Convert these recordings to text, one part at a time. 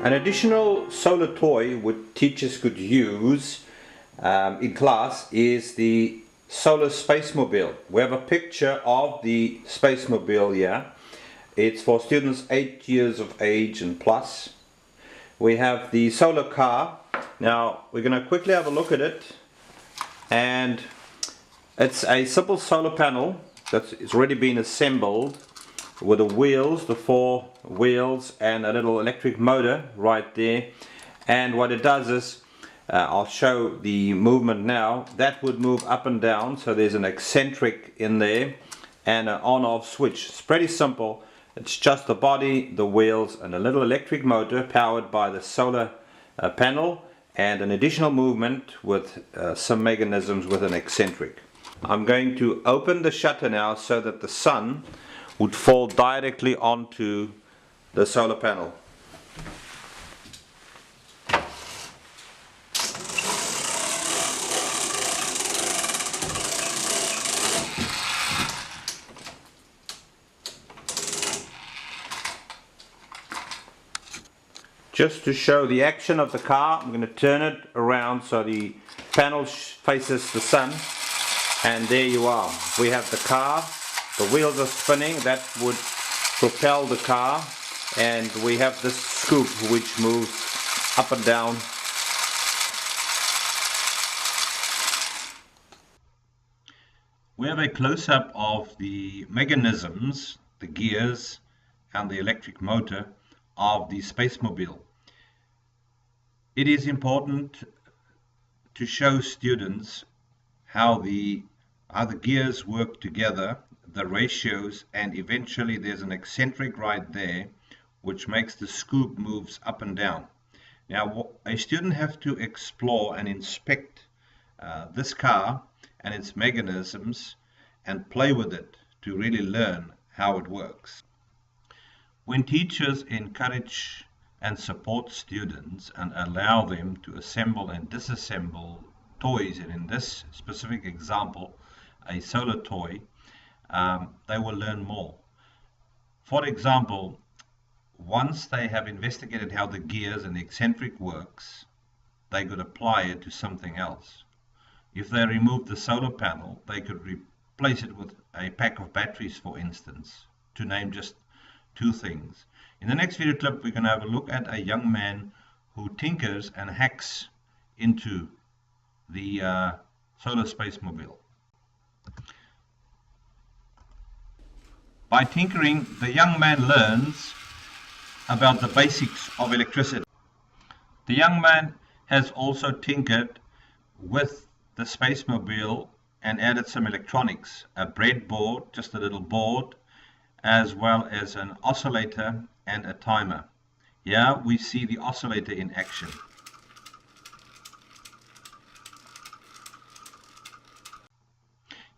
An additional solar toy which teachers could use in class is the solar spacemobile. We have a picture of the spacemobile here. It's for students 8 years of age and plus. We have the solar car. Now we're going to quickly have a look at it, and it's a simple solar panel that's already been assembled with the wheels, the 4 wheels, and a little electric motor right there. And what it does is, I'll show the movement now, that would move up and down, so there's an eccentric in there and an on-off switch. It's pretty simple. It's just the body, the wheels, and a little electric motor powered by the solar panel, and an additional movement with some mechanisms with an eccentric. I'm going to open the shutter now so that the sun would fall directly onto the solar panel. Just to show the action of the car, I'm going to turn it around so the panel faces the sun, and there you are. We have the car, the wheels are spinning, that would propel the car, and we have this scoop which moves up and down. We have a close-up of the mechanisms, the gears and the electric motor of the spacemobile. It is important to show students how the gears work together, the ratios, and eventually there's an eccentric right there which makes the scoop moves up and down. Now a student has to explore and inspect this car and its mechanisms and play with it to really learn how it works. When teachers encourage and support students and allow them to assemble and disassemble toys, and in this specific example a solar toy, they will learn more. For example, once they have investigated how the gears and the eccentric works, they could apply it to something else. If they remove the solar panel, they could replace it with a pack of batteries, for instance, to name just 2 things. In the next video clip, we're going to have a look at a young man who tinkers and hacks into the solar spacemobile. By tinkering, the young man learns about the basics of electricity. The young man has also tinkered with the spacemobile and added some electronics, a breadboard, just a little board, as well as an oscillator and a timer. Here we see the oscillator in action.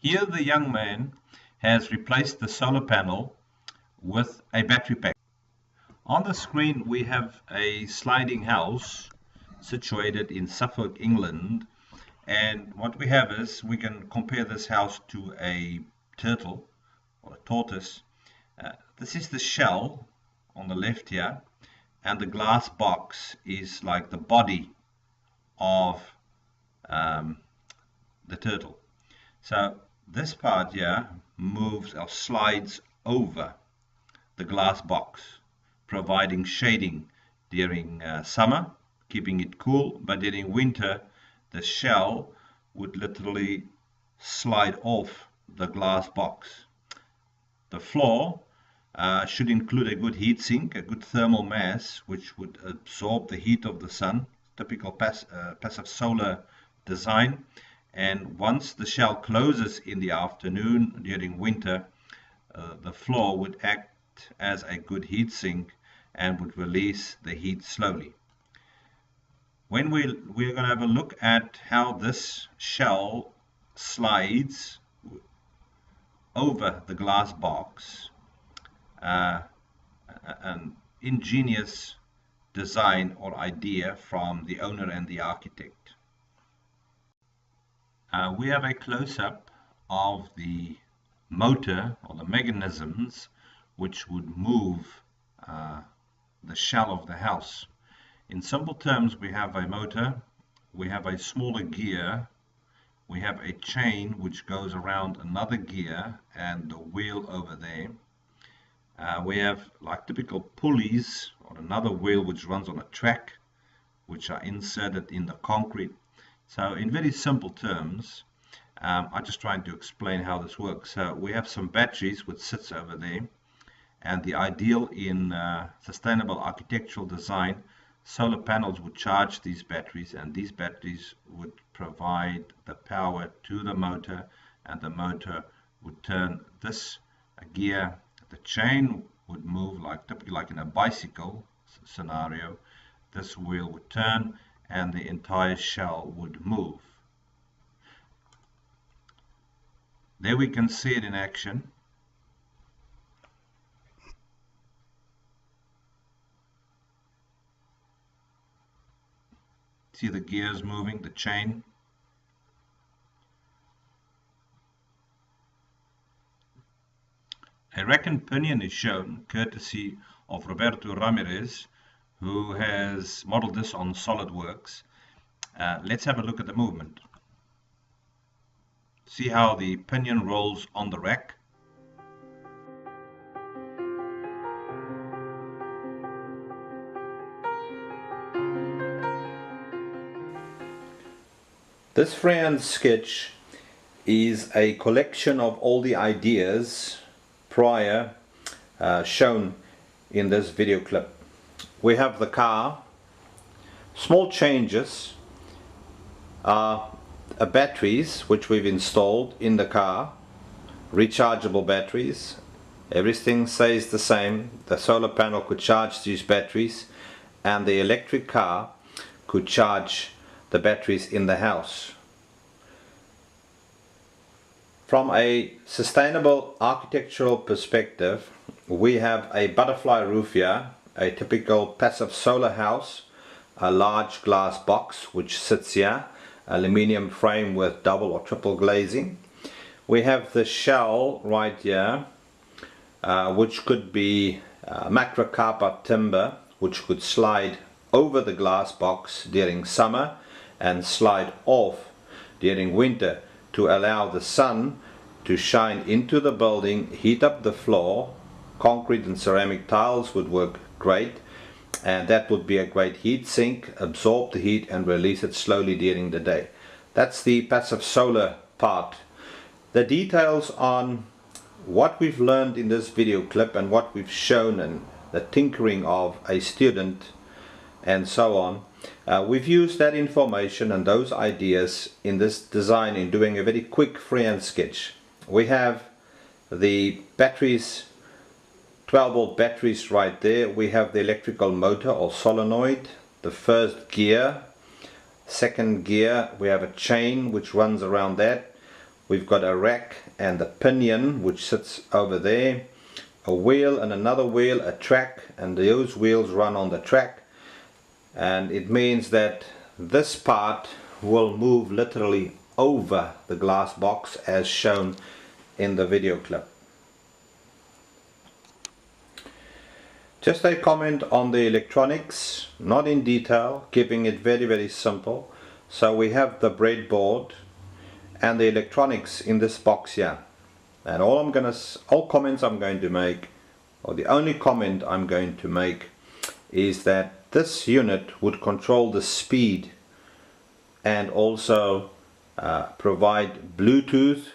Here the young man has replaced the solar panel with a battery pack. On the screen we have a sliding house situated in Suffolk, England, and what we have is we can compare this house to a turtle or a tortoise. This is the shell on the left here, and the glass box is like the body of the turtle. So this part here moves or slides over the glass box, providing shading during summer, keeping it cool, but during winter the shell would literally slide off the glass box. The floor should include a good heatsink, a good thermal mass, which would absorb the heat of the sun, typical passive solar design. And once the shell closes in the afternoon during winter, the floor would act as a good heatsink and would release the heat slowly. When we're going to have a look at how this shell slides over the glass box, an ingenious design or idea from the owner and the architect. We have a close-up of the motor or the mechanisms which would move the shell of the house. In simple terms, we have a motor, we have a smaller gear, we have a chain which goes around another gear and the wheel over there. We have like typical pulleys on another wheel which runs on a track, which are inserted in the concrete. So in very simple terms, I'm just trying to explain how this works. So we have some batteries which sits over there, and the ideal in sustainable architectural design, solar panels would charge these batteries, and these batteries would provide the power to the motor, and the motor would turn this gear. The chain would move typically like in a bicycle scenario. This wheel would turn and the entire shell would move. There we can see it in action. See the gears moving, the chain. A rack and pinion is shown, courtesy of Roberto Ramirez, who has modeled this on SolidWorks. Let's have a look at the movement. See how the pinion rolls on the rack. This freehand sketch is a collection of all the ideas prior shown in this video clip. We have the car. Small changes are batteries which we've installed in the car, rechargeable batteries. Everything stays the same. The solar panel could charge these batteries, and the electric car could charge the batteries in the house. From a sustainable architectural perspective, we have a butterfly roof here, a typical passive solar house, a large glass box which sits here, aluminium frame with double or triple glazing. We have the shell right here, which could be macrocarpa timber, which could slide over the glass box during summer and slide off during winter to allow the sun to shine into the building, heat up the floor. Concrete and ceramic tiles would work great, and that would be a great heat sink, absorb the heat and release it slowly during the day. That's the passive solar part. The details on what we've learned in this video clip and what we've shown and the tinkering of a student and so on, we've used that information and those ideas in this design in doing a very quick freehand sketch. We have the batteries, 12-volt batteries right there. We have the electrical motor or solenoid, the first gear, second gear. We have a chain which runs around that. We've got a rack and the pinion which sits over there, a wheel and another wheel, a track, and those wheels run on the track. And it means that this part will move literally over the glass box as shown in the video clip. Just a comment on the electronics, not in detail, keeping it very simple. So we have the breadboard and the electronics in this box here, and all comments I'm going to make, or the only comment I'm going to make, is that this unit would control the speed and also provide Bluetooth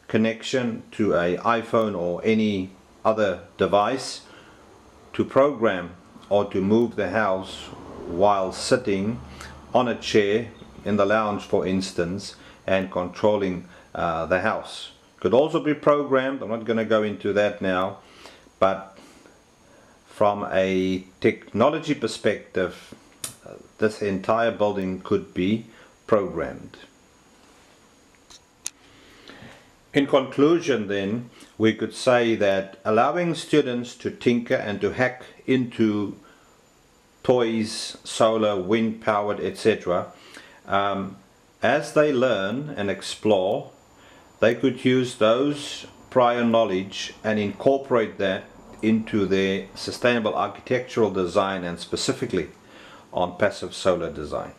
connection to an iPhone or any other device to program or to move the house while sitting on a chair in the lounge, for instance, and controlling the house. Could also be programmed. I'm not going to go into that now, but from a technology perspective, this entire building could be programmed. In conclusion then, we could say that allowing students to tinker and to hack into toys, solar, wind powered, etc., as they learn and explore, they could use those prior knowledge and incorporate that into their sustainable architectural design, and specifically on passive solar design.